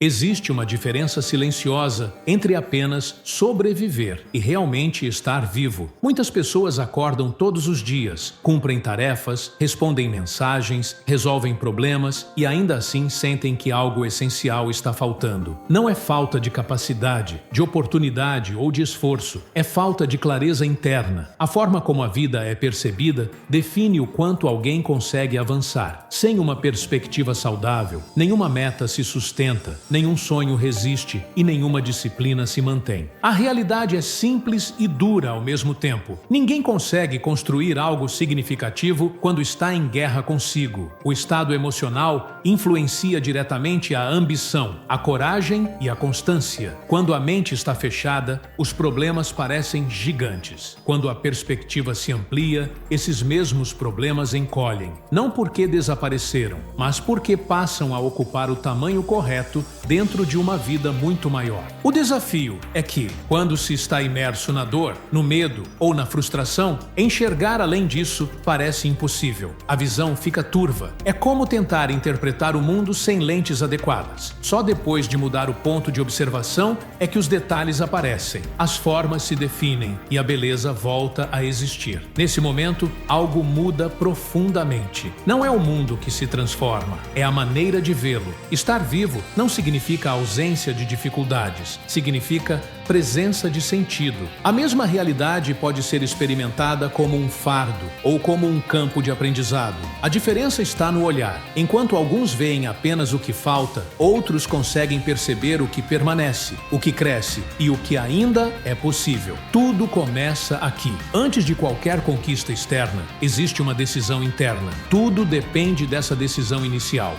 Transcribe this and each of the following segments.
Existe uma diferença silenciosa entre apenas sobreviver e realmente estar vivo. Muitas pessoas acordam todos os dias, cumprem tarefas, respondem mensagens, resolvem problemas e ainda assim sentem que algo essencial está faltando. Não é falta de capacidade, de oportunidade ou de esforço, é falta de clareza interna. A forma como a vida é percebida define o quanto alguém consegue avançar. Sem uma perspectiva saudável, nenhuma meta se sustenta, nenhum sonho resiste e nenhuma disciplina se mantém. A realidade é simples e dura ao mesmo tempo. Ninguém consegue construir algo significativo quando está em guerra consigo. O estado emocional influencia diretamente a ambição, a coragem e a constância. Quando a mente está fechada, os problemas parecem gigantes. Quando a perspectiva se amplia, esses mesmos problemas encolhem. Não porque desapareceram, mas porque passam a ocupar o tamanho correto dentro de uma vida muito maior. O desafio é que, quando se está imerso na dor, no medo ou na frustração, enxergar além disso parece impossível. A visão fica turva. É como tentar interpretar o mundo sem lentes adequadas. Só depois de mudar o ponto de observação é que os detalhes aparecem, as formas se definem e a beleza volta a existir. Nesse momento, algo muda profundamente. Não é o mundo que se transforma, é a maneira de vê-lo. Estar vivo não significa ausência de dificuldades, significa presença de sentido. A mesma realidade pode ser experimentada como um fardo ou como um campo de aprendizado. A diferença está no olhar. Enquanto alguns veem apenas o que falta, outros conseguem perceber o que permanece, o que cresce e o que ainda é possível. Tudo começa aqui. Antes de qualquer conquista externa, existe uma decisão interna. Tudo depende dessa decisão inicial.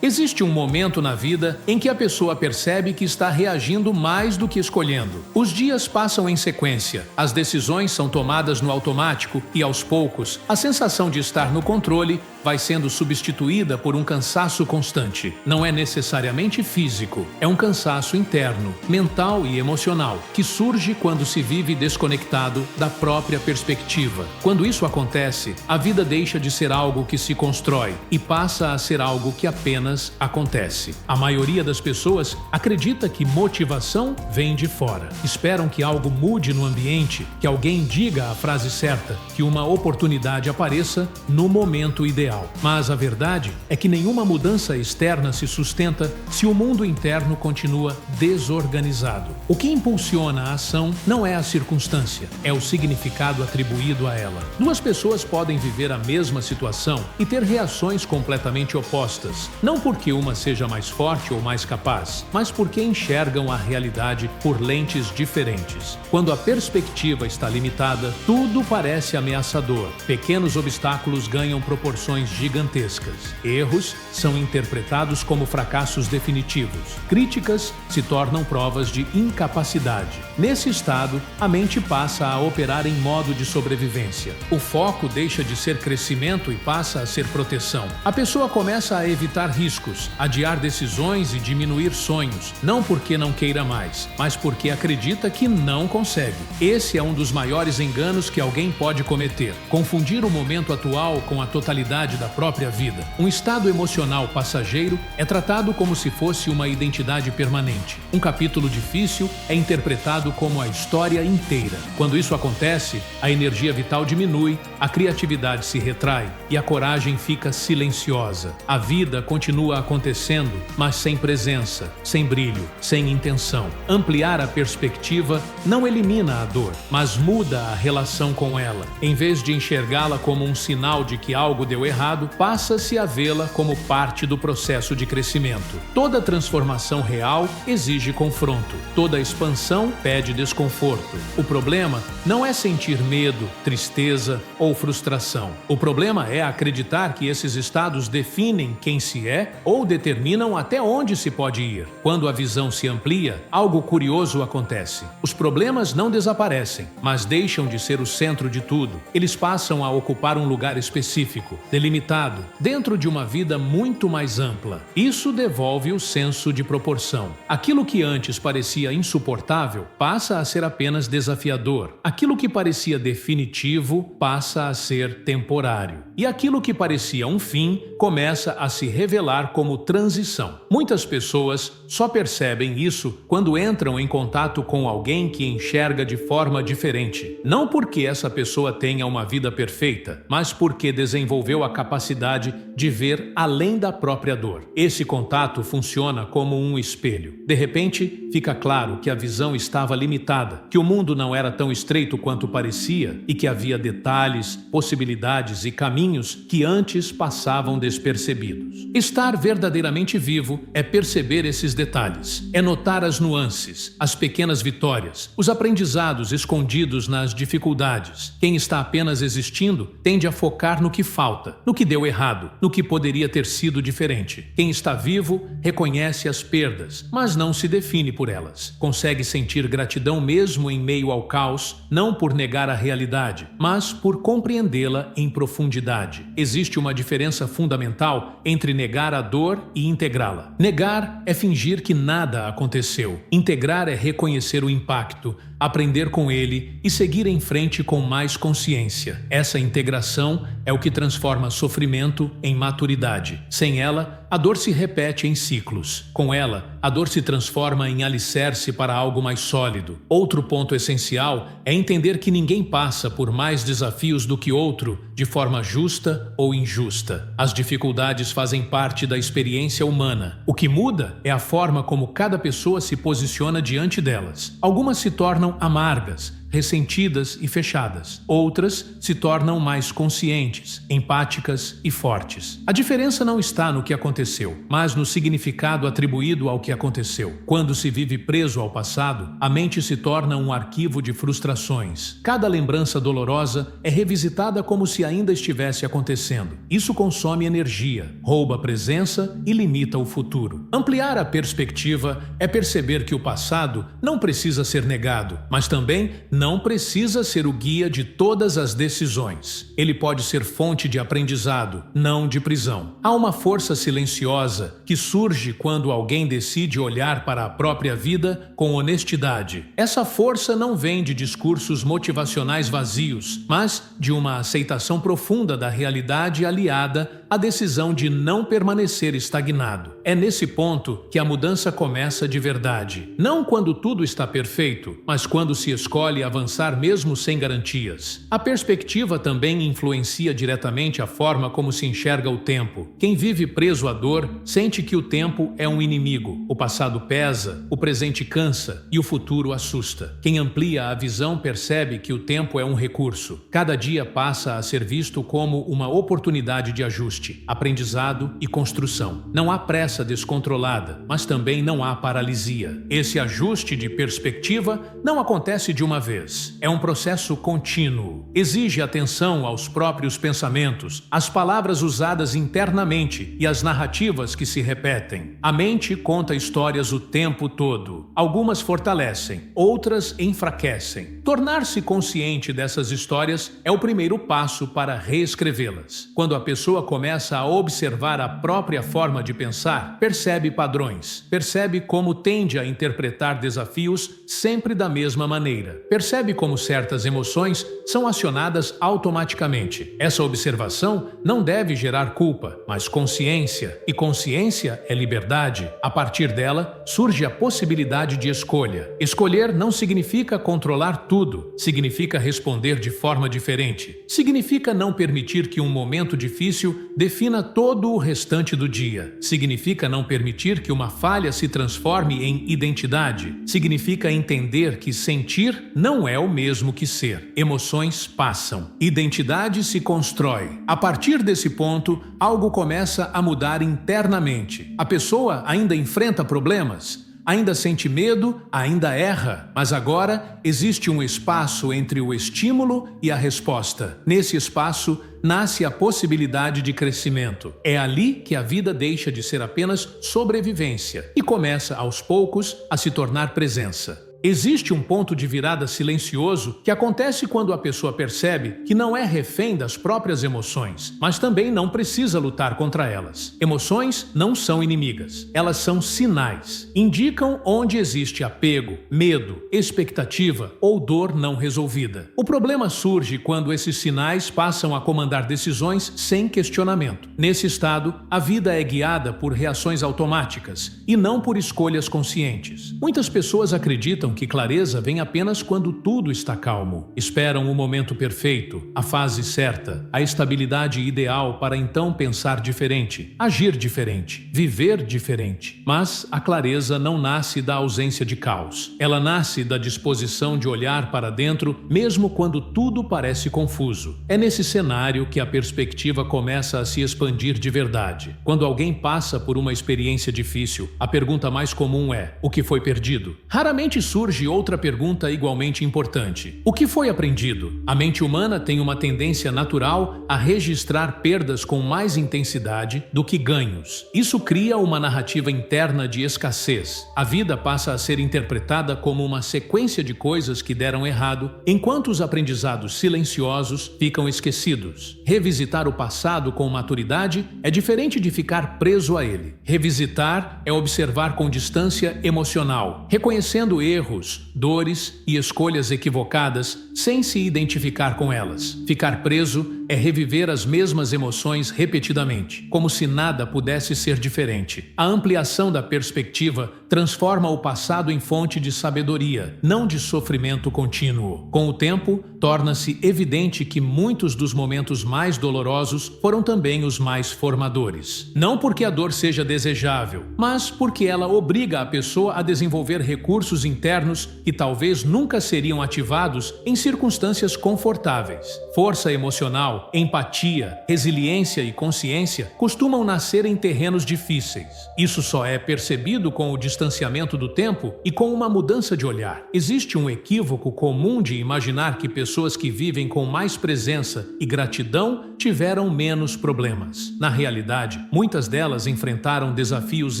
Existe um momento na vida em que a pessoa percebe que está reagindo mais do que escolhendo. Os dias passam em sequência, as decisões são tomadas no automático e, aos poucos, a sensação de estar no controle vai sendo substituída por um cansaço constante. Não é necessariamente físico, é um cansaço interno, mental e emocional, que surge quando se vive desconectado da própria perspectiva. Quando isso acontece, a vida deixa de ser algo que se constrói e passa a ser algo que apenas acontece. A maioria das pessoas acredita que motivação vem de fora. Esperam que algo mude no ambiente, que alguém diga a frase certa, que uma oportunidade apareça no momento ideal. Mas a verdade é que nenhuma mudança externa se sustenta se o mundo interno continua desorganizado. O que impulsiona a ação não é a circunstância, é o significado atribuído a ela. Duas pessoas podem viver a mesma situação e ter reações completamente opostas, não porque uma seja mais forte ou mais capaz, mas porque enxergam a realidade por lentes diferentes. Quando a perspectiva está limitada, tudo parece ameaçador. Pequenos obstáculos ganham proporções gigantescas. Erros são interpretados como fracassos definitivos. Críticas se tornam provas de incapacidade. Nesse estado, a mente passa a operar em modo de sobrevivência. O foco deixa de ser crescimento e passa a ser proteção. A pessoa começa a evitar riscos, adiar decisões e diminuir sonhos, não porque não queira mais, mas porque acredita que não consegue. Esse é um dos maiores enganos que alguém pode cometer: confundir o momento atual com a totalidade da própria vida. Um estado emocional passageiro é tratado como se fosse uma identidade permanente. Um capítulo difícil é interpretado como a história inteira. Quando isso acontece, a energia vital diminui, a criatividade se retrai e a coragem fica silenciosa. A vida continua acontecendo, mas sem presença, sem brilho, sem intenção. Ampliar a perspectiva não elimina a dor, mas muda a relação com ela. Em vez de enxergá-la como um sinal de que algo deu errado, passa-se a vê-la como parte do processo de crescimento. Toda transformação real exige confronto. Toda expansão pede desconforto. O problema não é sentir medo, tristeza ou frustração. O problema é acreditar que esses estados definem quem se é ou determinam até onde se pode ir. Quando a visão se amplia, algo curioso acontece. Os problemas não desaparecem, mas deixam de ser o centro de tudo. Eles passam a ocupar um lugar específico, delimitado limitado, dentro de uma vida muito mais ampla. Isso devolve o senso de proporção. Aquilo que antes parecia insuportável passa a ser apenas desafiador. Aquilo que parecia definitivo passa a ser temporário. E aquilo que parecia um fim começa a se revelar como transição. Muitas pessoas só percebem isso quando entram em contato com alguém que enxerga de forma diferente. Não porque essa pessoa tenha uma vida perfeita, mas porque desenvolveu a capacidade de ver além da própria dor. Esse contato funciona como um espelho. De repente, fica claro que a visão estava limitada, que o mundo não era tão estreito quanto parecia e que havia detalhes, possibilidades e caminhos que antes passavam despercebidos. Estar verdadeiramente vivo é perceber esses detalhes, é notar as nuances, as pequenas vitórias, os aprendizados escondidos nas dificuldades. Quem está apenas existindo tende a focar no que falta, no que deu errado, no que poderia ter sido diferente. Quem está vivo reconhece as perdas, mas não se define por elas. Consegue sentir gratidão mesmo em meio ao caos, não por negar a realidade, mas por compreendê-la em profundidade. Existe uma diferença fundamental entre negar a dor e integrá-la. Negar é fingir que nada aconteceu. Integrar é reconhecer o impacto, aprender com ele e seguir em frente com mais consciência. Essa integração é o que transforma sofrimento em maturidade. Sem ela, a dor se repete em ciclos. Com ela, a dor se transforma em alicerce para algo mais sólido. Outro ponto essencial é entender que ninguém passa por mais desafios do que outro de forma justa ou injusta. As dificuldades fazem parte da experiência humana. O que muda é a forma como cada pessoa se posiciona diante delas. Algumas se tornam amargas, ressentidas e fechadas. Outras se tornam mais conscientes, empáticas e fortes. A diferença não está no que aconteceu, mas no significado atribuído ao que aconteceu. Quando se vive preso ao passado, a mente se torna um arquivo de frustrações. Cada lembrança dolorosa é revisitada como se ainda estivesse acontecendo. Isso consome energia, rouba a presença e limita o futuro. Ampliar a perspectiva é perceber que o passado não precisa ser negado, mas também não precisa ser o guia de todas as decisões. Ele pode ser fonte de aprendizado, não de prisão. Há uma força silenciosa que surge quando alguém decide olhar para a própria vida com honestidade. Essa força não vem de discursos motivacionais vazios, mas de uma aceitação profunda da realidade aliada à decisão de não permanecer estagnado. É nesse ponto que a mudança começa de verdade. Não quando tudo está perfeito, mas quando se escolhe avançar mesmo sem garantias. A perspectiva também influencia diretamente a forma como se enxerga o tempo. Quem vive preso à dor sente que o tempo é um inimigo. O passado pesa, o presente cansa e o futuro assusta. Quem amplia a visão percebe que o tempo é um recurso. Cada dia passa a ser visto como uma oportunidade de ajuste, aprendizado e construção. Não há pressa descontrolada, mas também não há paralisia. Esse ajuste de perspectiva não acontece de uma vez. É um processo contínuo. Exige atenção aos próprios pensamentos, às palavras usadas internamente e às narrativas que se repetem. A mente conta histórias o tempo todo. Algumas fortalecem, outras enfraquecem. Tornar-se consciente dessas histórias é o primeiro passo para reescrevê-las. Quando a pessoa começa a observar a própria forma de pensar, percebe padrões, percebe como tende a interpretar desafios sempre da mesma maneira, percebe como certas emoções são acionadas automaticamente. Essa observação não deve gerar culpa, mas consciência, e consciência é liberdade. A partir dela, surge a possibilidade de escolha. Escolher não significa controlar tudo, significa responder de forma diferente. Significa não permitir que um momento difícil defina todo o restante do dia. Significa não permitir que uma falha se transforme em identidade. Significa entender que sentir não é o mesmo que ser. Emoções passam. Identidade se constrói. A partir desse ponto, algo começa a mudar internamente. A pessoa ainda enfrenta problemas, ainda sente medo, ainda erra, mas agora existe um espaço entre o estímulo e a resposta. Nesse espaço, nasce a possibilidade de crescimento. É ali que a vida deixa de ser apenas sobrevivência e começa, aos poucos, a se tornar presença. Existe um ponto de virada silencioso que acontece quando a pessoa percebe que não é refém das próprias emoções, mas também não precisa lutar contra elas. Emoções não são inimigas, elas são sinais. Indicam onde existe apego, medo, expectativa ou dor não resolvida. O problema surge quando esses sinais passam a comandar decisões sem questionamento. Nesse estado, a vida é guiada por reações automáticas e não por escolhas conscientes. Muitas pessoas acreditam que clareza vem apenas quando tudo está calmo. Esperam o momento perfeito, a fase certa, a estabilidade ideal para então pensar diferente, agir diferente, viver diferente. Mas a clareza não nasce da ausência de caos. Ela nasce da disposição de olhar para dentro, mesmo quando tudo parece confuso. É nesse cenário que a perspectiva começa a se expandir de verdade. Quando alguém passa por uma experiência difícil, a pergunta mais comum é: o que foi perdido? Raramente surge outra pergunta igualmente importante: o que foi aprendido? A mente humana tem uma tendência natural a registrar perdas com mais intensidade do que ganhos. Isso cria uma narrativa interna de escassez. A vida passa a ser interpretada como uma sequência de coisas que deram errado, enquanto os aprendizados silenciosos ficam esquecidos. Revisitar o passado com maturidade é diferente de ficar preso a ele. Revisitar é observar com distância emocional, reconhecendo erros, dores e escolhas equivocadas sem se identificar com elas. Ficar preso é reviver as mesmas emoções repetidamente, como se nada pudesse ser diferente. A ampliação da perspectiva transforma o passado em fonte de sabedoria, não de sofrimento contínuo. Com o tempo, torna-se evidente que muitos dos momentos mais dolorosos foram também os mais formadores. Não porque a dor seja desejável, mas porque ela obriga a pessoa a desenvolver recursos internos que talvez nunca seriam ativados em circunstâncias confortáveis. Força emocional, empatia, resiliência e consciência costumam nascer em terrenos difíceis. Isso só é percebido com o distanciamento do tempo e com uma mudança de olhar. Existe um equívoco comum de imaginar que pessoas que vivem com mais presença e gratidão tiveram menos problemas. Na realidade, muitas delas enfrentaram desafios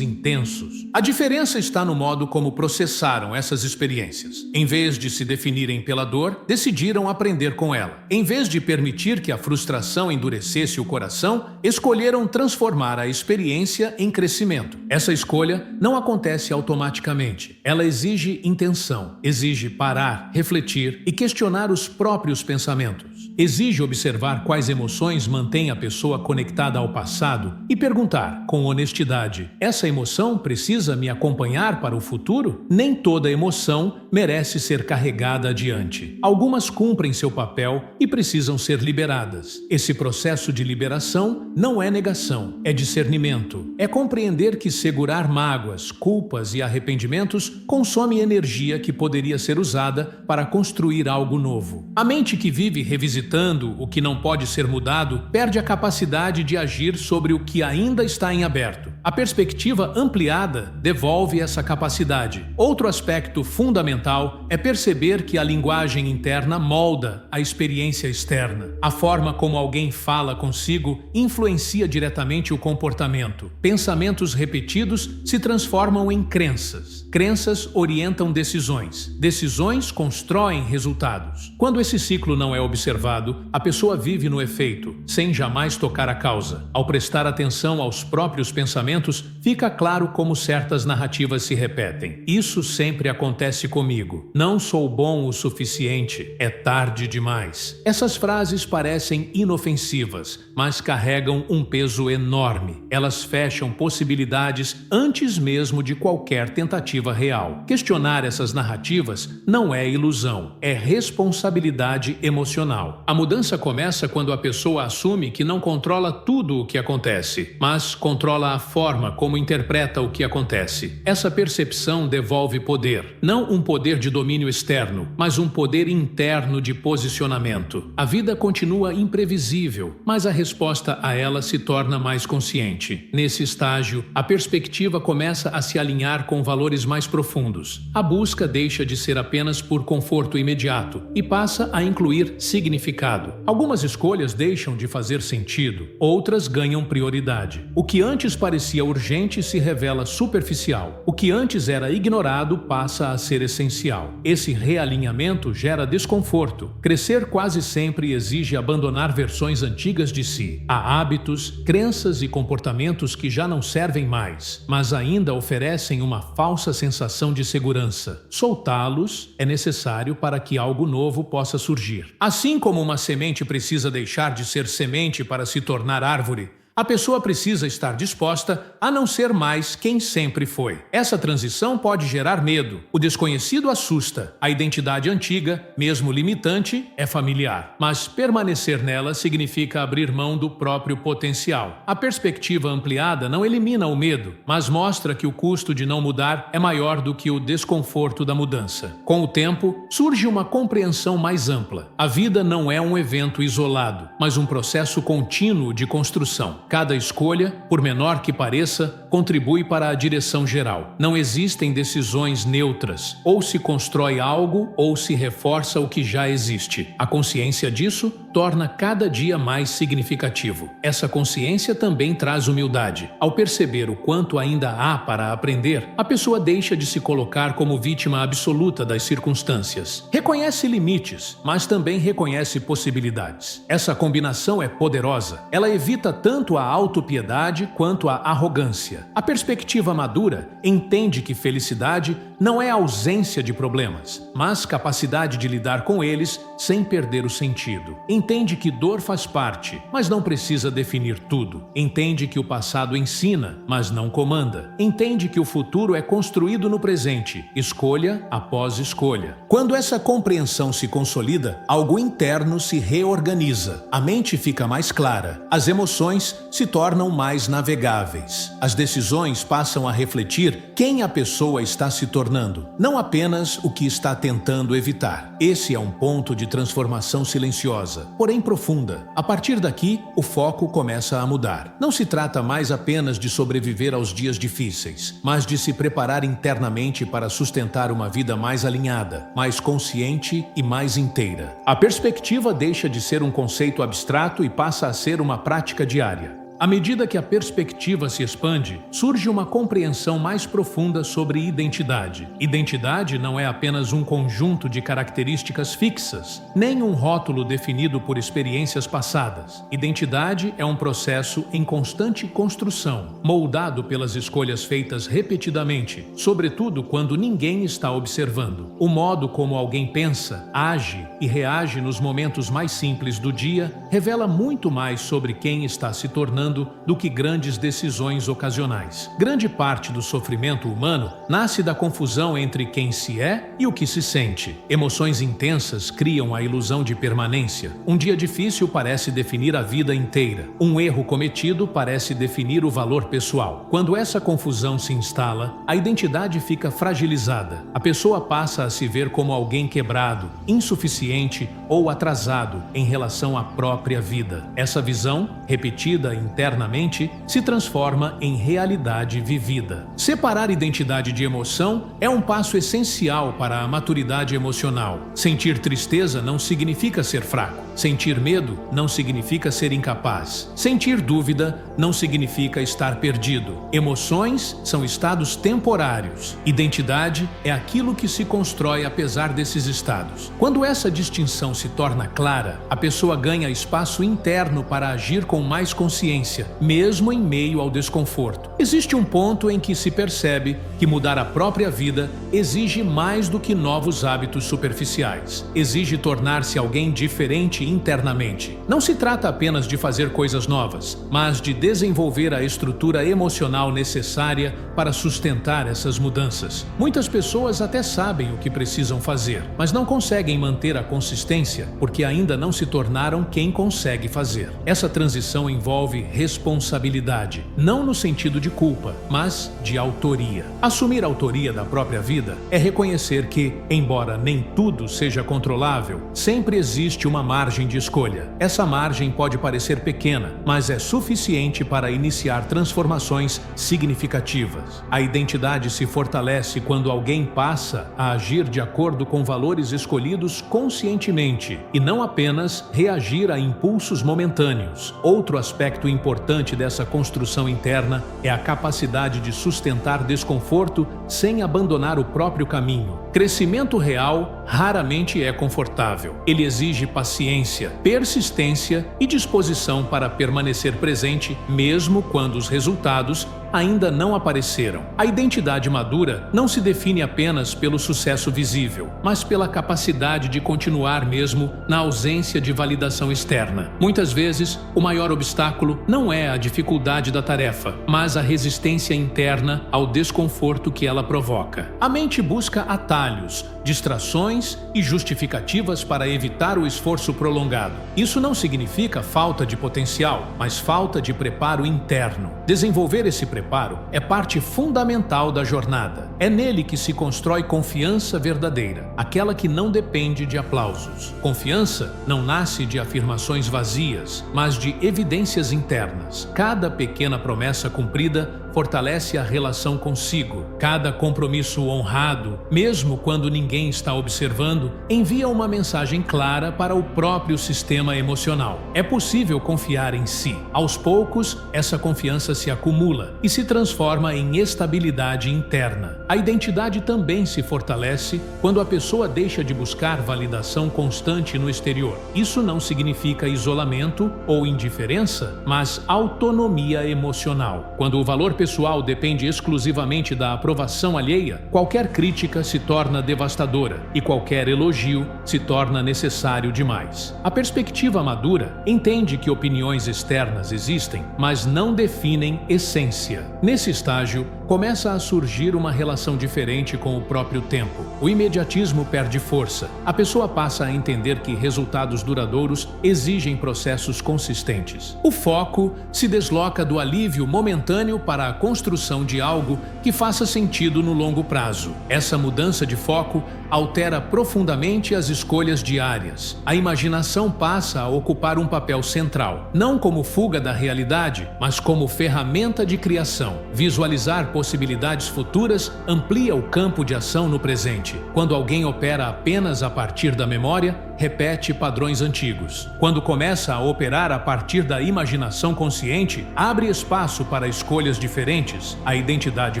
intensos. A diferença está no modo como processaram essas experiências. Em vez de se definirem pela dor, decidiram aprender com ela. Em vez de permitir que a frustração endurecesse o coração, escolheram transformar a experiência em crescimento. Essa escolha não acontece automaticamente. Ela exige intenção, exige parar, refletir e questionar os próprios pensamentos. Exige observar quais emoções mantêm a pessoa conectada ao passado e perguntar, com honestidade: essa emoção precisa me acompanhar para o futuro? Nem toda emoção merece ser carregada adiante. Algumas cumprem seu papel e precisam ser liberadas. Esse processo de liberação não é negação, é discernimento. É compreender que segurar mágoas, culpas e arrependimentos consome energia que poderia ser usada para construir algo novo. A mente que vive revisitando o que não pode ser mudado perde a capacidade de agir sobre o que ainda está em aberto. A perspectiva ampliada devolve essa capacidade. Outro aspecto fundamental é perceber que a linguagem interna molda a experiência externa. A forma como alguém fala consigo influencia diretamente o comportamento. Pensamentos repetidos se transformam em crenças. Crenças orientam decisões. Decisões constroem resultados. Quando esse ciclo não é observado, a pessoa vive no efeito, sem jamais tocar a causa. Ao prestar atenção aos próprios pensamentos, fica claro como certas narrativas se repetem. Isso sempre acontece comigo. Não sou bom o suficiente. É tarde demais. Essas frases parecem inofensivas, mas carregam um peso enorme. Elas fecham possibilidades antes mesmo de qualquer tentativa real. Questionar essas narrativas não é ilusão, é responsabilidade emocional. A mudança começa quando a pessoa assume que não controla tudo o que acontece, mas controla a forma como interpreta o que acontece. Essa percepção devolve poder, não um poder de domínio externo, mas um poder interno de posicionamento. A vida continua imprevisível, mas a resposta a ela se torna mais consciente. Nesse estágio, a perspectiva começa a se alinhar com valores mais profundos. A busca deixa de ser apenas por conforto imediato e passa a incluir significado significado. Algumas escolhas deixam de fazer sentido, outras ganham prioridade. O que antes parecia urgente se revela superficial. O que antes era ignorado passa a ser essencial. Esse realinhamento gera desconforto. Crescer quase sempre exige abandonar versões antigas de si. Há hábitos, crenças e comportamentos que já não servem mais, mas ainda oferecem uma falsa sensação de segurança. Soltá-los é necessário para que algo novo possa surgir. Assim como uma semente precisa deixar de ser semente para se tornar árvore, a pessoa precisa estar disposta a não ser mais quem sempre foi. Essa transição pode gerar medo. O desconhecido assusta. A identidade antiga, mesmo limitante, é familiar. Mas permanecer nela significa abrir mão do próprio potencial. A perspectiva ampliada não elimina o medo, mas mostra que o custo de não mudar é maior do que o desconforto da mudança. Com o tempo, surge uma compreensão mais ampla. A vida não é um evento isolado, mas um processo contínuo de construção. Cada escolha, por menor que pareça, contribui para a direção geral. Não existem decisões neutras. Ou se constrói algo, ou se reforça o que já existe. A consciência disso torna cada dia mais significativo. Essa consciência também traz humildade. Ao perceber o quanto ainda há para aprender, a pessoa deixa de se colocar como vítima absoluta das circunstâncias. Reconhece limites, mas também reconhece possibilidades. Essa combinação é poderosa. Ela evita tanto a autopiedade quanto a arrogância. A perspectiva madura entende que felicidade não é ausência de problemas, mas capacidade de lidar com eles sem perder o sentido. Entende que dor faz parte, mas não precisa definir tudo. Entende que o passado ensina, mas não comanda. Entende que o futuro é construído no presente, escolha após escolha. Quando essa compreensão se consolida, algo interno se reorganiza. A mente fica mais clara. As emoções se tornam mais navegáveis. As decisões passam a refletir quem a pessoa está se tornando, não apenas o que está tentando evitar. Esse é um ponto de transformação silenciosa, porém profunda. A partir daqui, o foco começa a mudar. Não se trata mais apenas de sobreviver aos dias difíceis, mas de se preparar internamente para sustentar uma vida mais alinhada, mais consciente e mais inteira. A perspectiva deixa de ser um conceito abstrato e passa a ser uma prática diária. À medida que a perspectiva se expande, surge uma compreensão mais profunda sobre identidade. Identidade não é apenas um conjunto de características fixas, nem um rótulo definido por experiências passadas. Identidade é um processo em constante construção, moldado pelas escolhas feitas repetidamente, sobretudo quando ninguém está observando. O modo como alguém pensa, age e reage nos momentos mais simples do dia revela muito mais sobre quem está se tornando do que grandes decisões ocasionais. Grande parte do sofrimento humano nasce da confusão entre quem se é e o que se sente. Emoções intensas criam a ilusão de permanência. Um dia difícil parece definir a vida inteira. Um erro cometido parece definir o valor pessoal. Quando essa confusão se instala, a identidade fica fragilizada. A pessoa passa a se ver como alguém quebrado, insuficiente ou atrasado em relação à própria vida. Essa visão, repetida internamente, se transforma em realidade vivida. Separar identidade de emoção é um passo essencial para a maturidade emocional. Sentir tristeza não significa ser fraco. Sentir medo não significa ser incapaz. Sentir dúvida não significa estar perdido. Emoções são estados temporários. Identidade é aquilo que se constrói apesar desses estados. Quando essa distinção se torna clara, a pessoa ganha espaço interno para agir com mais consciência, mesmo em meio ao desconforto. Existe um ponto em que se percebe que mudar a própria vida exige mais do que novos hábitos superficiais. Exige tornar-se alguém diferente internamente. Não se trata apenas de fazer coisas novas, mas de desenvolver a estrutura emocional necessária para sustentar essas mudanças. Muitas pessoas até sabem o que precisam fazer, mas não conseguem manter a consistência porque ainda não se tornaram quem consegue fazer. Essa transição envolve responsabilidade, não no sentido de culpa, mas de autoria. Assumir a autoria da própria vida é reconhecer que, embora nem tudo seja controlável, sempre existe uma margem margem de escolha. Essa margem pode parecer pequena, mas é suficiente para iniciar transformações significativas. A identidade se fortalece quando alguém passa a agir de acordo com valores escolhidos conscientemente e não apenas reagir a impulsos momentâneos. Outro aspecto importante dessa construção interna é a capacidade de sustentar desconforto sem abandonar o próprio caminho. Crescimento real raramente é confortável. Ele exige paciência, persistência e disposição para permanecer presente, mesmo quando os resultados ainda não apareceram. A identidade madura não se define apenas pelo sucesso visível, mas pela capacidade de continuar mesmo na ausência de validação externa. Muitas vezes, o maior obstáculo não é a dificuldade da tarefa, mas a resistência interna ao desconforto que ela provoca. A mente busca atalhos, distrações e justificativas para evitar o esforço prolongado. Isso não significa falta de potencial, mas falta de preparo interno. Desenvolver esse preparo é parte fundamental da jornada. É nele que se constrói confiança verdadeira, aquela que não depende de aplausos. Confiança não nasce de afirmações vazias, mas de evidências internas. Cada pequena promessa cumprida fortalece a relação consigo. Cada compromisso honrado, mesmo quando ninguém está observando, envia uma mensagem clara para o próprio sistema emocional. É possível confiar em si. Aos poucos, essa confiança se acumula e se transforma em estabilidade interna. A identidade também se fortalece quando a pessoa deixa de buscar validação constante no exterior. Isso não significa isolamento ou indiferença, mas autonomia emocional. Quando o valor pessoal depende exclusivamente da aprovação alheia, qualquer crítica se torna devastadora e qualquer elogio se torna necessário demais. A perspectiva madura entende que opiniões externas existem, mas não definem essência. Nesse estágio, começa a surgir uma relação diferente com o próprio tempo. O imediatismo perde força. A pessoa passa a entender que resultados duradouros exigem processos consistentes. O foco se desloca do alívio momentâneo para a construção de algo que faça sentido no longo prazo. Essa mudança de foco altera profundamente as escolhas diárias. A imaginação passa a ocupar um papel central, não como fuga da realidade, mas como ferramenta de criação. Visualizar possibilidades futuras amplia o campo de ação no presente. Quando alguém opera apenas a partir da memória, repete padrões antigos. Quando começa a operar a partir da imaginação consciente, abre espaço para escolhas diferentes. A identidade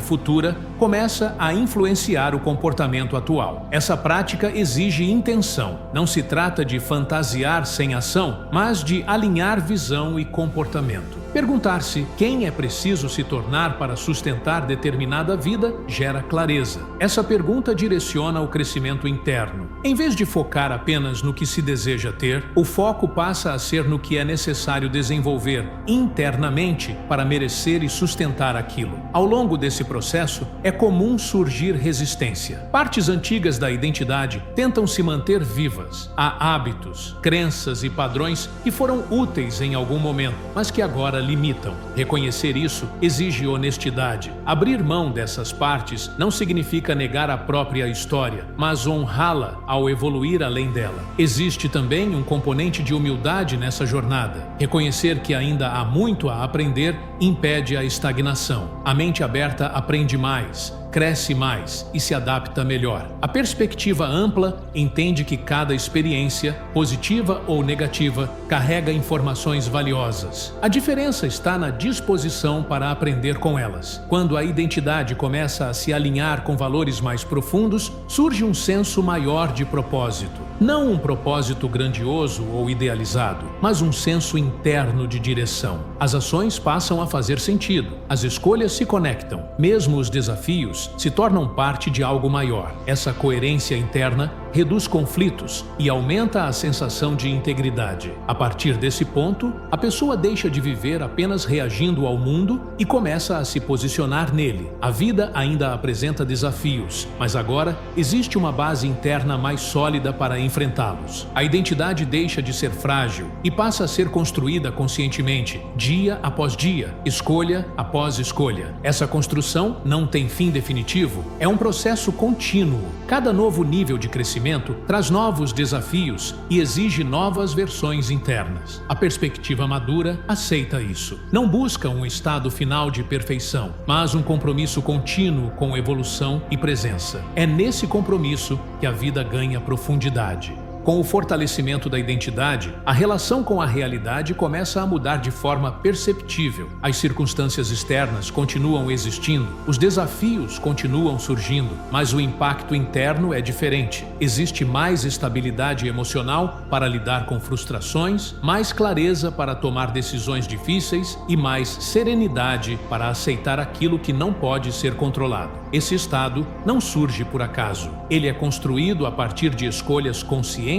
futura começa a influenciar o comportamento atual. Essa prática exige intenção. Não se trata de fantasiar sem ação, mas de alinhar visão e comportamento. Perguntar-se quem é preciso se tornar para sustentar determinada vida gera clareza. Essa pergunta direciona o crescimento interno. Em vez de focar apenas no que se deseja ter, o foco passa a ser no que é necessário desenvolver internamente para merecer e sustentar aquilo. Ao longo desse processo, é comum surgir resistência. Partes antigas da identidade tentam se manter vivas. Há hábitos, crenças e padrões que foram úteis em algum momento, mas que agora limitam. Reconhecer isso exige honestidade. Abrir mão dessas partes não significa negar a própria história, mas honrá-la ao evoluir além dela. Existe também um componente de humildade nessa jornada. Reconhecer que ainda há muito a aprender impede a estagnação. A mente aberta aprende mais, cresce mais e se adapta melhor. A perspectiva ampla entende que cada experiência, positiva ou negativa, carrega informações valiosas. A diferença está na disposição para aprender com elas. Quando a identidade começa a se alinhar com valores mais profundos, surge um senso maior de propósito. Não um propósito grandioso ou idealizado, mas um senso interno de direção. As ações passam a fazer sentido. As escolhas se conectam. Mesmo os desafios se tornam parte de algo maior. Essa coerência interna reduz conflitos e aumenta a sensação de integridade. A partir desse ponto, a pessoa deixa de viver apenas reagindo ao mundo e começa a se posicionar nele. A vida ainda apresenta desafios, mas agora existe uma base interna mais sólida para enfrentá-los. A identidade deixa de ser frágil e passa a ser construída conscientemente, dia após dia, escolha após escolha. Essa construção não tem fim definitivo, é um processo contínuo. Cada novo nível de crescimento crescimento traz novos desafios e exige novas versões internas. A perspectiva madura aceita isso. Não busca um estado final de perfeição, mas um compromisso contínuo com evolução e presença. É nesse compromisso que a vida ganha profundidade. Com o fortalecimento da identidade, a relação com a realidade começa a mudar de forma perceptível. As circunstâncias externas continuam existindo, os desafios continuam surgindo, mas o impacto interno é diferente. Existe mais estabilidade emocional para lidar com frustrações, mais clareza para tomar decisões difíceis e mais serenidade para aceitar aquilo que não pode ser controlado. Esse estado não surge por acaso. Ele é construído a partir de escolhas conscientes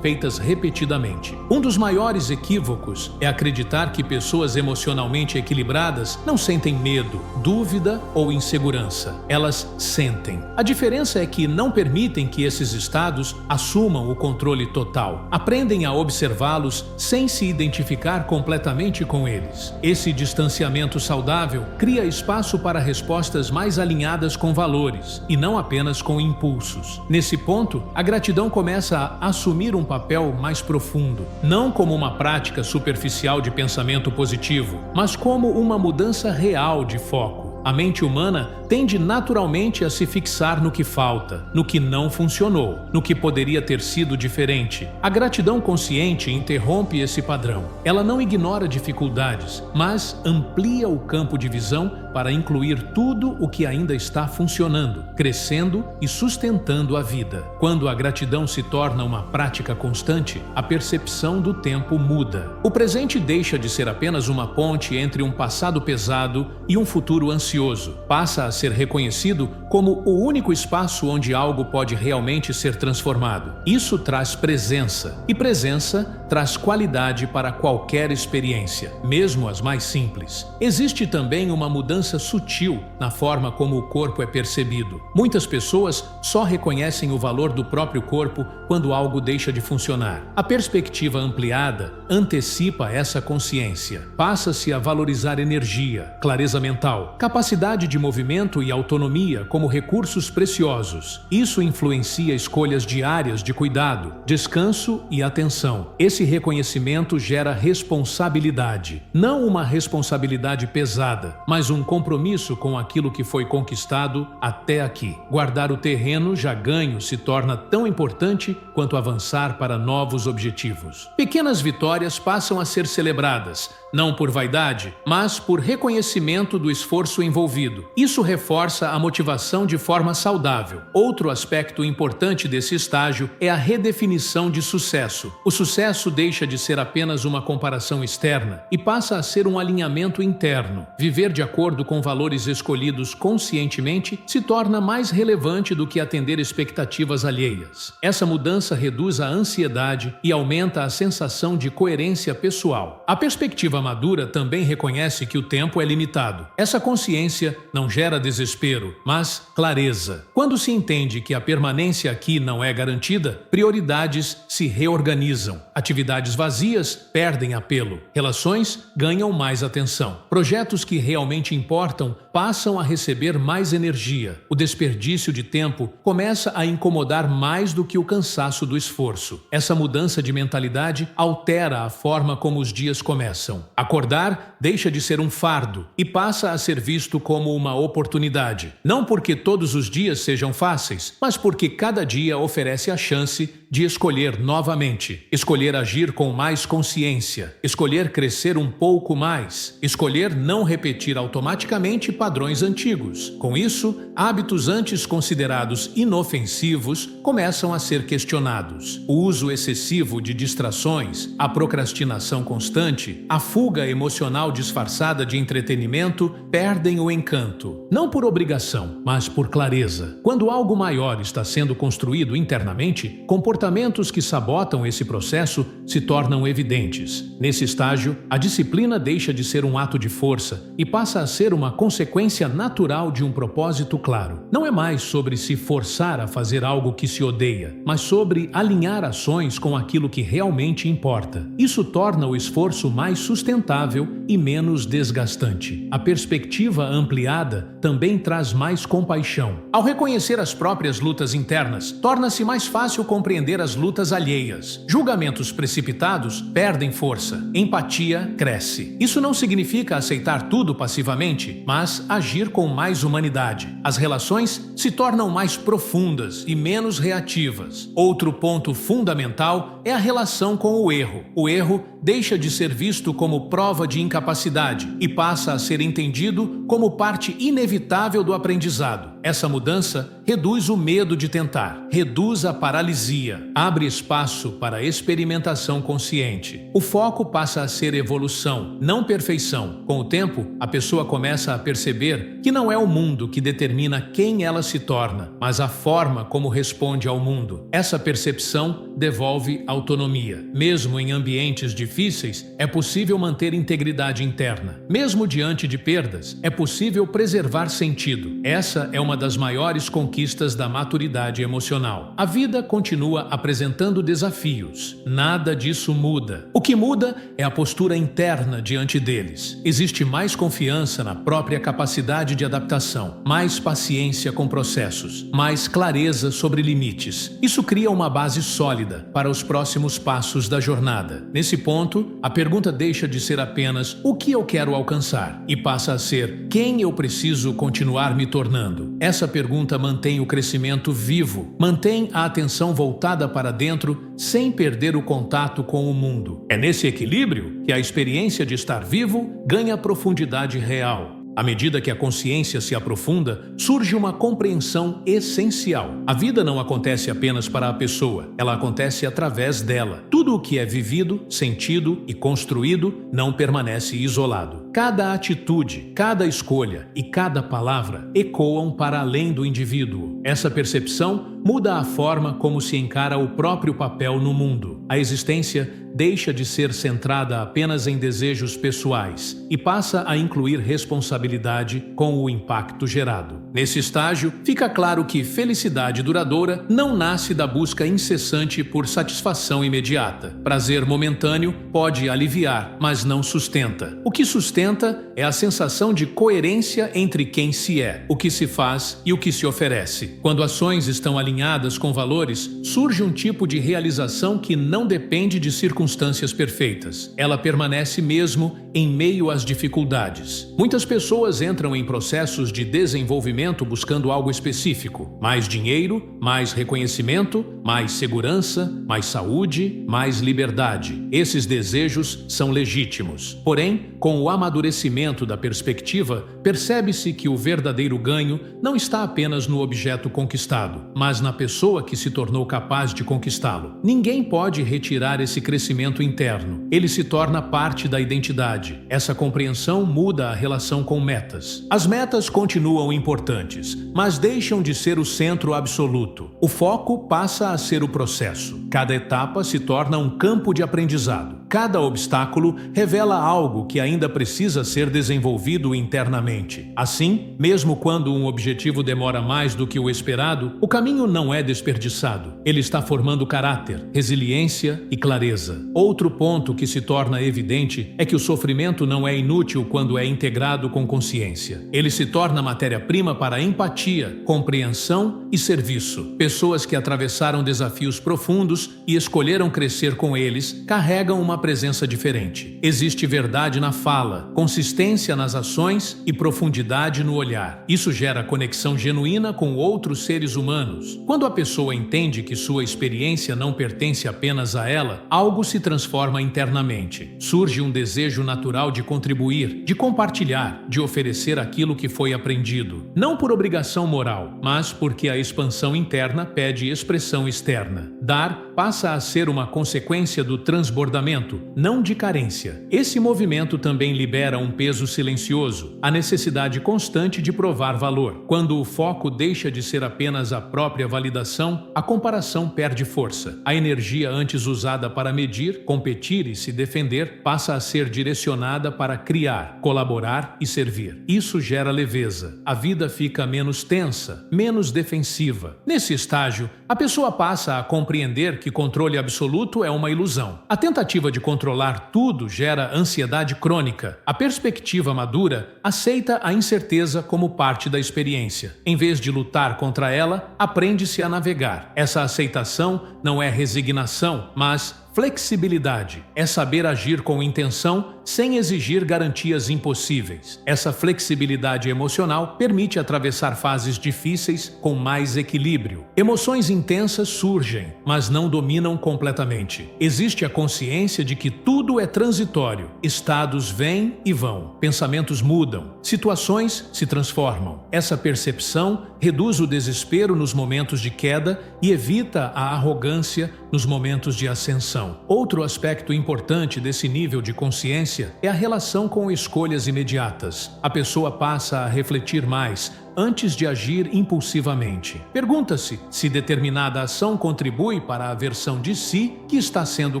feitas repetidamente. Um dos maiores equívocos é acreditar que pessoas emocionalmente equilibradas não sentem medo, dúvida ou insegurança. Elas sentem. A diferença é que não permitem que esses estados assumam o controle total. Aprendem a observá-los sem se identificar completamente com eles. Esse distanciamento saudável cria espaço para respostas mais alinhadas com valores e não apenas com impulsos. Nesse ponto, a gratidão começa a assumir um papel mais profundo, não como uma prática superficial de pensamento positivo, mas como uma mudança real de foco. A mente humana tende naturalmente a se fixar no que falta, no que não funcionou, no que poderia ter sido diferente. A gratidão consciente interrompe esse padrão. Ela não ignora dificuldades, mas amplia o campo de visão para incluir tudo o que ainda está funcionando, crescendo e sustentando a vida. Quando a gratidão se torna uma prática constante, a percepção do tempo muda. O presente deixa de ser apenas uma ponte entre um passado pesado e um futuro ansioso. Passa a ser reconhecido como o único espaço onde algo pode realmente ser transformado. Isso traz presença, e presença traz qualidade para qualquer experiência, mesmo as mais simples. Existe também uma mudança sutil na forma como o corpo é percebido. Muitas pessoas só reconhecem o valor do próprio corpo quando algo deixa de funcionar. A perspectiva ampliada antecipa essa consciência. Passa-se a valorizar energia, clareza mental, capacidade de movimento e autonomia como recursos preciosos. Isso influencia escolhas diárias de cuidado, descanso e atenção. Esse reconhecimento gera responsabilidade. Não uma responsabilidade pesada, mas um compromisso com aquilo que foi conquistado até aqui. Guardar o terreno já ganho se torna tão importante quanto avançar para novos objetivos. Pequenas vitórias passam a ser celebradas, não por vaidade, mas por reconhecimento do esforço envolvido. Isso reforça a motivação de forma saudável. Outro aspecto importante desse estágio é a redefinição de sucesso. O sucesso deixa de ser apenas uma comparação externa e passa a ser um alinhamento interno. Viver de acordo com valores escolhidos conscientemente se torna mais relevante do que atender expectativas alheias. Essa mudança reduz a ansiedade e aumenta a sensação de coerência pessoal. A perspectiva madura também reconhece que o tempo é limitado. Essa consciência não gera desespero, mas clareza. Quando se entende que a permanência aqui não é garantida, prioridades se reorganizam. Atividades vazias perdem apelo. Relações ganham mais atenção. Projetos que realmente importam passam a receber mais energia. O desperdício de tempo começa a incomodar mais do que o cansaço do esforço. Essa mudança de mentalidade altera a forma como os dias começam. Acordar deixa de ser um fardo e passa a ser visto como uma oportunidade. Não porque todos os dias sejam fáceis, mas porque cada dia oferece a chance de escolher novamente, escolher agir com mais consciência, escolher crescer um pouco mais, escolher não repetir automaticamente padrões antigos. Com isso, hábitos antes considerados inofensivos começam a ser questionados. O uso excessivo de distrações, a procrastinação constante, a fuga emocional disfarçada de entretenimento perdem o encanto. Não por obrigação, mas por clareza. Quando algo maior está sendo construído internamente, comportamentos que sabotam esse processo se tornam evidentes. Nesse estágio, a disciplina deixa de ser um ato de força e passa a ser uma consequência natural de um propósito claro. Não é mais sobre se forçar a fazer algo que se odeia, mas sobre alinhar ações com aquilo que realmente importa. Isso torna o esforço mais sustentável sustentável e menos desgastante. A perspectiva ampliada também traz mais compaixão. Ao reconhecer as próprias lutas internas, torna-se mais fácil compreender as lutas alheias. Julgamentos precipitados perdem força. Empatia cresce. Isso não significa aceitar tudo passivamente, mas agir com mais humanidade. As relações se tornam mais profundas e menos reativas. Outro ponto fundamental é a relação com o erro. O erro deixa de ser visto como prova de incapacidade e passa a ser entendido como parte inevitável do aprendizado. Essa mudança reduz o medo de tentar, reduz a paralisia, abre espaço para a experimentação consciente. O foco passa a ser evolução, não perfeição. Com o tempo, a pessoa começa a perceber que não é o mundo que determina quem ela se torna, mas a forma como responde ao mundo. Essa percepção devolve autonomia. Mesmo em ambientes difíceis, é possível manter integridade interna. Mesmo diante de perdas, é possível preservar sentido. Essa é uma das maiores conquistas da maturidade emocional. A vida continua apresentando desafios. Nada disso muda. O que muda é a postura interna diante deles. Existe mais confiança na própria capacidade de adaptação, mais paciência com processos, mais clareza sobre limites. Isso cria uma base sólida para os próximos passos da jornada. Nesse ponto, a pergunta deixa de ser apenas o que eu quero alcançar e passa a ser quem eu preciso continuar me tornando. Essa pergunta mantém o crescimento vivo, mantém a atenção voltada para dentro sem perder o contato com o mundo. É nesse equilíbrio que a experiência de estar vivo ganha profundidade real. À medida que a consciência se aprofunda, surge uma compreensão essencial. A vida não acontece apenas para a pessoa, ela acontece através dela. Tudo o que é vivido, sentido e construído não permanece isolado. Cada atitude, cada escolha e cada palavra ecoam para além do indivíduo. Essa percepção muda a forma como se encara o próprio papel no mundo. A existência deixa de ser centrada apenas em desejos pessoais e passa a incluir responsabilidade com o impacto gerado. Nesse estágio, fica claro que felicidade duradoura não nasce da busca incessante por satisfação imediata. Prazer momentâneo pode aliviar, mas não sustenta. O que sustenta é a sensação de coerência entre quem se é, o que se faz e o que se oferece. Quando ações estão alinhadas com valores, surge um tipo de realização que não depende de circunstâncias perfeitas. Ela permanece mesmo em meio às dificuldades. Muitas pessoas entram em processos de desenvolvimento buscando algo específico: mais dinheiro, mais reconhecimento, mais segurança, mais saúde, mais liberdade. Esses desejos são legítimos. Porém, com o amadurecimento da perspectiva, percebe-se que o verdadeiro ganho não está apenas no objeto conquistado, mas na pessoa que se tornou capaz de conquistá-lo. Ninguém pode retirar esse crescimento interno. Ele se torna parte da identidade. Essa compreensão muda a relação com metas. As metas continuam importantes, mas deixam de ser o centro absoluto. O foco passa a ser o processo. Cada etapa se torna um campo de aprendizado. Cada obstáculo revela algo que ainda precisa ser desenvolvido internamente. Assim, mesmo quando um objetivo demora mais do que o esperado, o caminho não é desperdiçado. Ele está formando caráter, resiliência e clareza. Outro ponto que se torna evidente é que o sofrimento não é inútil quando é integrado com consciência. Ele se torna matéria-prima para empatia, compreensão e serviço. Pessoas que atravessaram desafios profundos e escolheram crescer com eles carregam uma presença diferente. Existe verdade na fala, consistência nas ações e profundidade no olhar. Isso gera conexão genuína com outros seres humanos. Quando a pessoa entende que sua experiência não pertence apenas a ela, algo se transforma internamente. Surge um desejo natural de contribuir, de compartilhar, de oferecer aquilo que foi aprendido. Não por obrigação moral, mas porque a expansão interna pede expressão externa. Dar passa a ser uma consequência do transbordamento, não de carência. Esse movimento também libera um peso silencioso, a necessidade constante de provar valor. Quando o foco deixa de ser apenas a própria validação, a comparação perde força. A energia antes usada para medir, competir e se defender passa a ser direcionada para criar, colaborar e servir. Isso gera leveza. A vida fica menos tensa, menos defensiva. Nesse estágio, a pessoa passa a compreender compreender que controle absoluto é uma ilusão. A tentativa de controlar tudo gera ansiedade crônica. A perspectiva madura aceita a incerteza como parte da experiência. Em vez de lutar contra ela, aprende-se a navegar. Essa aceitação não é resignação, mas flexibilidade. É saber agir com intenção sem exigir garantias impossíveis. Essa flexibilidade emocional permite atravessar fases difíceis com mais equilíbrio. Emoções intensas surgem, mas não dominam completamente. Existe a consciência de que tudo é transitório. Estados vêm e vão. Pensamentos mudam. Situações se transformam. Essa percepção reduz o desespero nos momentos de queda e evita a arrogância nos momentos de ascensão. Outro aspecto importante desse nível de consciência é a relação com escolhas imediatas. A pessoa passa a refletir mais antes de agir impulsivamente. Pergunta-se se determinada ação contribui para a versão de si que está sendo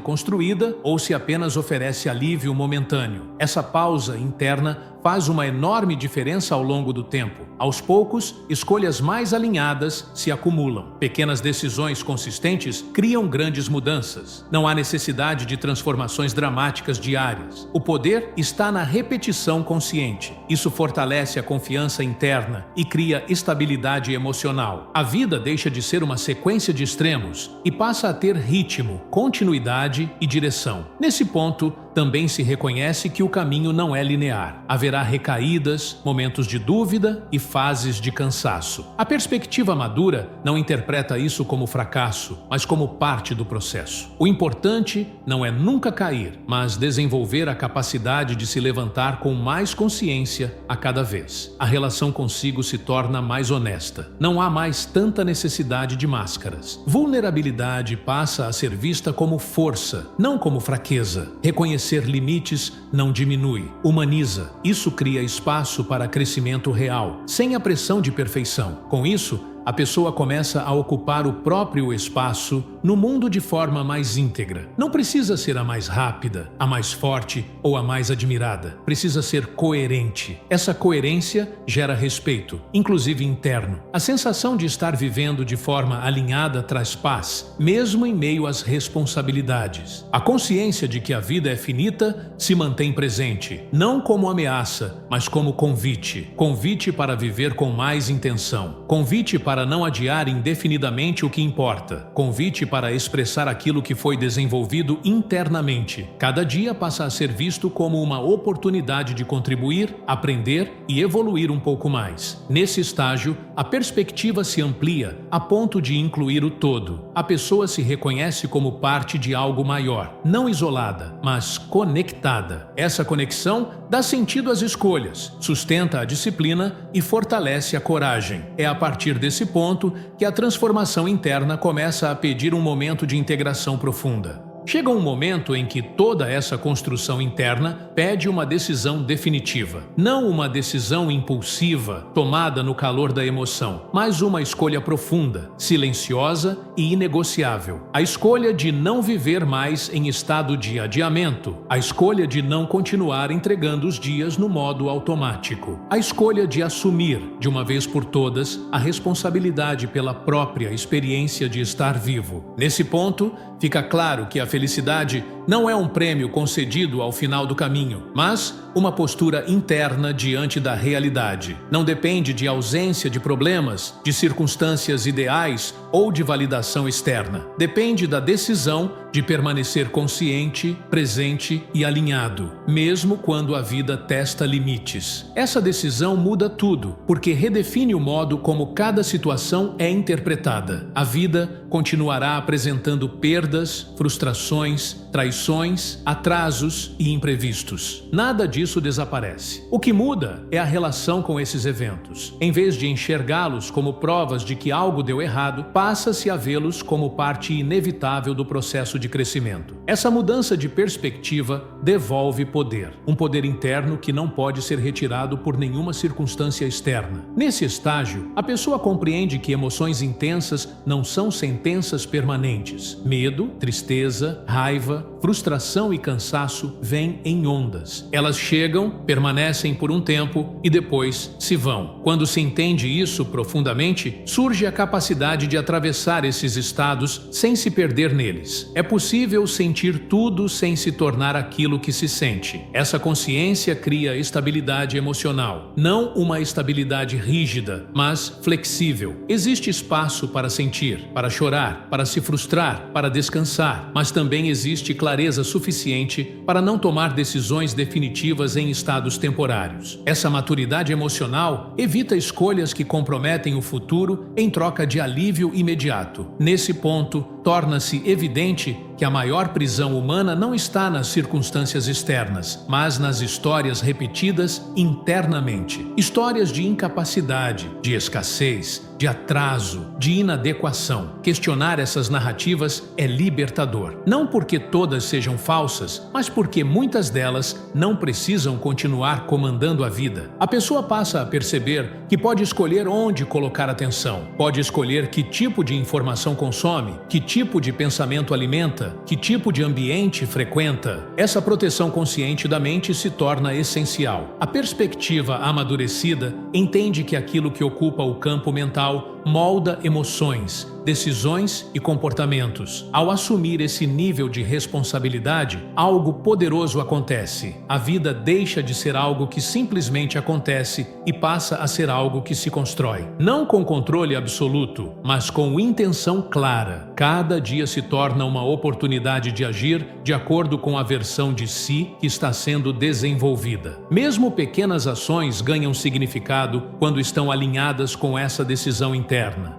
construída ou se apenas oferece alívio momentâneo. Essa pausa interna faz uma enorme diferença ao longo do tempo. Aos poucos, escolhas mais alinhadas se acumulam. Pequenas decisões consistentes criam grandes mudanças. Não há necessidade de transformações dramáticas diárias. O poder está na repetição consciente. Isso fortalece a confiança interna e cria estabilidade emocional. A vida deixa de ser uma sequência de extremos e passa a ter ritmo, continuidade e direção. Nesse ponto, também se reconhece que o caminho não é linear. Haverá recaídas, momentos de dúvida e fases de cansaço. A perspectiva madura não interpreta isso como fracasso, mas como parte do processo. O importante não é nunca cair, mas desenvolver a capacidade de se levantar com mais consciência a cada vez. A relação consigo se torna mais honesta. Não há mais tanta necessidade de máscaras. Vulnerabilidade passa a ser vista como força, não como fraqueza. Reconhecer limites não diminui, humaniza. Isso cria espaço para crescimento real, sem a pressão de perfeição. Com isso, a pessoa começa a ocupar o próprio espaço no mundo de forma mais íntegra. Não precisa ser a mais rápida, a mais forte ou a mais admirada. Precisa ser coerente. Essa coerência gera respeito, inclusive interno. A sensação de estar vivendo de forma alinhada traz paz, mesmo em meio às responsabilidades. A consciência de que a vida é finita se mantém presente, não como ameaça, mas como convite. Convite para viver com mais intenção. Convite para não adiar indefinidamente o que importa. Convite para expressar aquilo que foi desenvolvido internamente. Cada dia passa a ser visto como uma oportunidade de contribuir, aprender e evoluir um pouco mais. Nesse estágio, a perspectiva se amplia a ponto de incluir o todo. A pessoa se reconhece como parte de algo maior, não isolada, mas conectada. Essa conexão dá sentido às escolhas, sustenta a disciplina e fortalece a coragem. É a partir desse ponto que a transformação interna começa a pedir um momento de integração profunda. Chega um momento em que toda essa construção interna pede uma decisão definitiva. Não uma decisão impulsiva, tomada no calor da emoção, mas uma escolha profunda, silenciosa e inegociável. A escolha de não viver mais em estado de adiamento. A escolha de não continuar entregando os dias no modo automático. A escolha de assumir, de uma vez por todas, a responsabilidade pela própria experiência de estar vivo. Nesse ponto, fica claro que a felicidade não é um prêmio concedido ao final do caminho, mas uma postura interna diante da realidade. Não depende de ausência de problemas, de circunstâncias ideais ou de validação externa. Depende da decisão de permanecer consciente, presente e alinhado, mesmo quando a vida testa limites. Essa decisão muda tudo, porque redefine o modo como cada situação é interpretada. A vida continuará apresentando perdas, frustrações, traições, atrasos e imprevistos. Nada disso desaparece. O que muda é a relação com esses eventos. Em vez de enxergá-los como provas de que algo deu errado, passa-se a vê-los como parte inevitável do processo de crescimento. Essa mudança de perspectiva devolve poder. Um poder interno que não pode ser retirado por nenhuma circunstância externa. Nesse estágio, a pessoa compreende que emoções intensas não são sentenças permanentes. Medo, tristeza, raiva, frustração e cansaço vêm em ondas. Elas chegam, permanecem por um tempo e depois se vão. Quando se entende isso profundamente, surge a capacidade de atravessar esses estados sem se perder neles. É possível sentir tudo sem se tornar aquilo que se sente. Essa consciência cria estabilidade emocional. Não uma estabilidade rígida, mas flexível. Existe espaço para sentir, para chorar, para se frustrar, para descansar, mas também existe clareza suficiente para não tomar decisões definitivas em estados temporários. Essa maturidade emocional evita escolhas que comprometem o futuro em troca de alívio imediato. Nesse ponto, torna-se evidente que a maior prisão humana não está nas circunstâncias externas, mas nas histórias repetidas internamente. Histórias de incapacidade, de escassez, de atraso, de inadequação. Questionar essas narrativas é libertador. Não porque todas sejam falsas, mas porque muitas delas não precisam continuar comandando a vida. A pessoa passa a perceber que pode escolher onde colocar atenção, pode escolher que tipo de informação consome, que tipo de pensamento alimenta, que tipo de ambiente frequenta. Essa proteção consciente da mente se torna essencial. A perspectiva amadurecida entende que aquilo que ocupa o campo mental molda emoções, decisões e comportamentos. Ao assumir esse nível de responsabilidade, algo poderoso acontece. A vida deixa de ser algo que simplesmente acontece e passa a ser algo que se constrói. Não com controle absoluto, mas com intenção clara. Cada dia se torna uma oportunidade de agir de acordo com a versão de si que está sendo desenvolvida. Mesmo pequenas ações ganham significado quando estão alinhadas com essa decisão interna.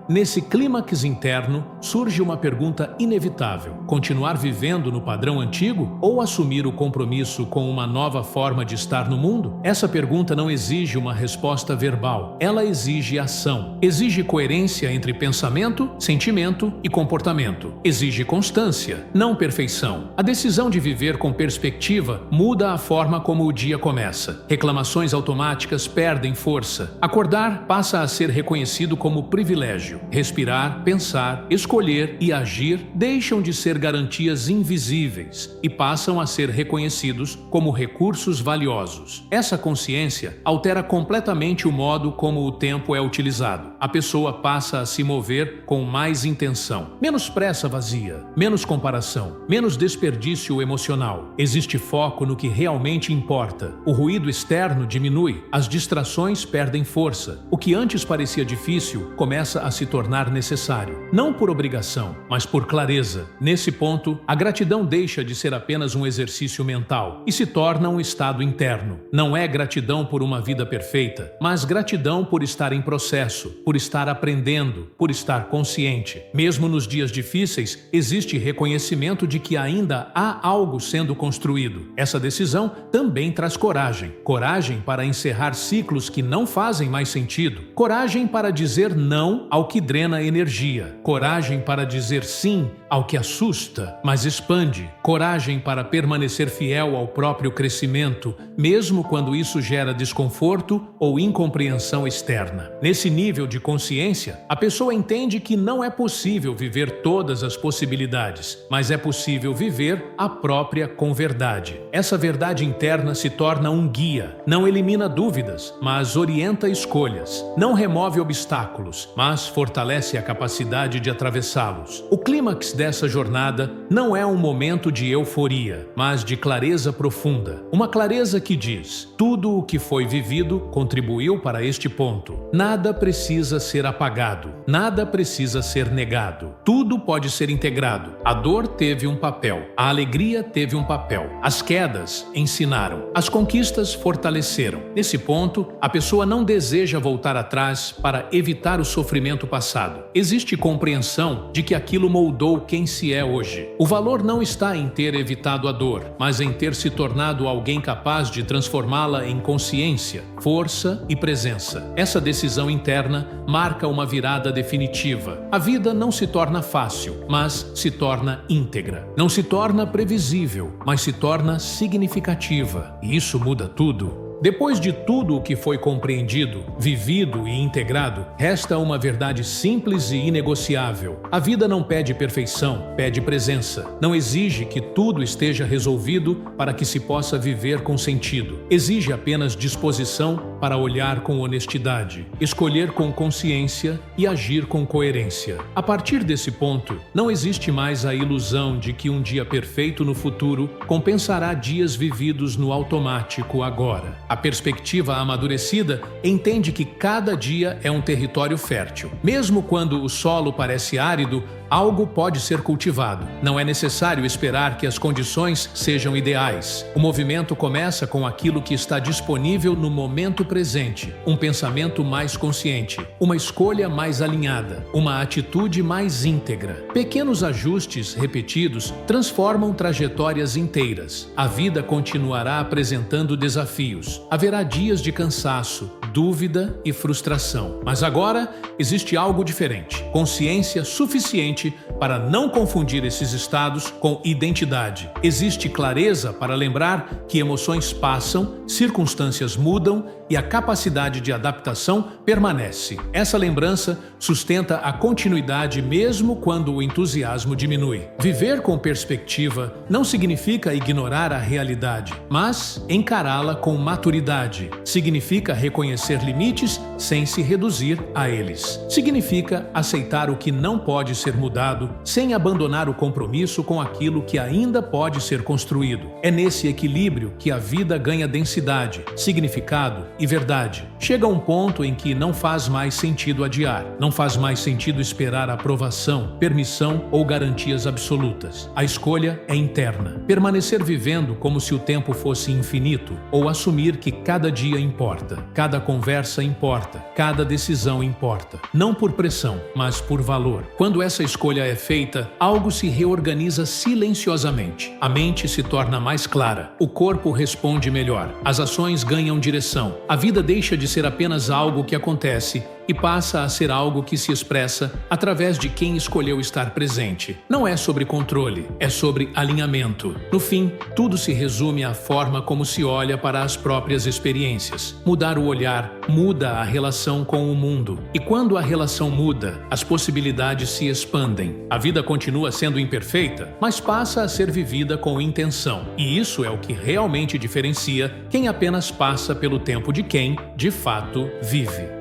Nesse clímax interno, surge uma pergunta inevitável: continuar vivendo no padrão antigo ou assumir o compromisso com uma nova forma de estar no mundo? Essa pergunta não exige uma resposta verbal, ela exige ação. Exige coerência entre pensamento, sentimento e comportamento. Exige constância, não perfeição. A decisão de viver com perspectiva muda a forma como o dia começa. Reclamações automáticas perdem força. Acordar passa a ser reconhecido como privilégio. Respirar, pensar, escolher e agir deixam de ser garantias invisíveis e passam a ser reconhecidos como recursos valiosos. Essa consciência altera completamente o modo como o tempo é utilizado. A pessoa passa a se mover com mais intenção. Menos pressa vazia, menos comparação, menos desperdício emocional. Existe foco no que realmente importa. O ruído externo diminui, as distrações perdem força. O que antes parecia difícil começa a se tornar necessário. Não por obrigação, mas por clareza. Nesse ponto, a gratidão deixa de ser apenas um exercício mental e se torna um estado interno. Não é gratidão por uma vida perfeita, mas gratidão por estar em processo, por estar aprendendo, por estar consciente. Mesmo nos dias difíceis, existe reconhecimento de que ainda há algo sendo construído. Essa decisão também traz coragem. Coragem para encerrar ciclos que não fazem mais sentido. Coragem para dizer não ao que drena energia. Coragem para dizer sim ao que assusta, mas expande. Coragem para permanecer fiel ao próprio crescimento, mesmo quando isso gera desconforto ou incompreensão externa. Nesse nível de consciência, a pessoa entende que não é possível viver todas as possibilidades, mas é possível viver a própria com verdade. Essa verdade interna se torna um guia. Não elimina dúvidas, mas orienta escolhas. Não remove obstáculos, mas fortalece a capacidade de atravessá-los. O clímax dessa jornada não é um momento de euforia, mas de clareza profunda. Uma clareza que diz: tudo o que foi vivido contribuiu para este ponto. Nada precisa ser apagado, nada precisa ser negado. Tudo pode ser integrado. A dor teve um papel, a alegria teve um papel, as quedas ensinaram, as conquistas fortaleceram. Nesse ponto, a pessoa não deseja voltar atrás para evitar o sofrimento sofrimento passado. Existe compreensão de que aquilo moldou quem se é hoje. O valor não está em ter evitado a dor, mas em ter se tornado alguém capaz de transformá-la em consciência, força e presença. Essa decisão interna marca uma virada definitiva. A vida não se torna fácil, mas se torna íntegra. Não se torna previsível, mas se torna significativa. E isso muda tudo. Depois de tudo o que foi compreendido, vivido e integrado, resta uma verdade simples e inegociável. A vida não pede perfeição, pede presença. Não exige que tudo esteja resolvido para que se possa viver com sentido. Exige apenas disposição para olhar com honestidade, escolher com consciência e agir com coerência. A partir desse ponto, não existe mais a ilusão de que um dia perfeito no futuro compensará dias vividos no automático agora. A perspectiva amadurecida entende que cada dia é um território fértil. Mesmo quando o solo parece árido, algo pode ser cultivado. Não é necessário esperar que as condições sejam ideais. O movimento começa com aquilo que está disponível no momento presente. Um pensamento mais consciente, uma escolha mais alinhada, uma atitude mais íntegra. Pequenos ajustes repetidos transformam trajetórias inteiras. A vida continuará apresentando desafios. Haverá dias de cansaço, dúvida e frustração. Mas agora existe algo diferente. Consciência suficiente para não confundir esses estados com identidade. Existe clareza para lembrar que emoções passam, circunstâncias mudam e a capacidade de adaptação permanece. Essa lembrança sustenta a continuidade mesmo quando o entusiasmo diminui. Viver com perspectiva não significa ignorar a realidade, mas encará-la com maturidade. Significa reconhecer limites sem se reduzir a eles. Significa aceitar o que não pode ser mudado sem abandonar o compromisso com aquilo que ainda pode ser construído. É nesse equilíbrio que a vida ganha densidade, significado e verdade. Chega um ponto em que não faz mais sentido adiar, não faz mais sentido esperar aprovação, permissão ou garantias absolutas. A escolha é interna. Permanecer vivendo como se o tempo fosse infinito ou assumir que cada dia importa, cada conversa importa, cada decisão importa. Não por pressão, mas por valor. Quando essa escolha é feita, algo se reorganiza silenciosamente. A mente se torna mais clara, o corpo responde melhor, as ações ganham direção. A vida deixa de ser apenas algo que acontece e passa a ser algo que se expressa através de quem escolheu estar presente. Não é sobre controle, é sobre alinhamento. No fim, tudo se resume à forma como se olha para as próprias experiências. Mudar o olhar muda a relação com o mundo. E quando a relação muda, as possibilidades se expandem. A vida continua sendo imperfeita, mas passa a ser vivida com intenção. E isso é o que realmente diferencia quem apenas passa pelo tempo de quem, de fato, vive.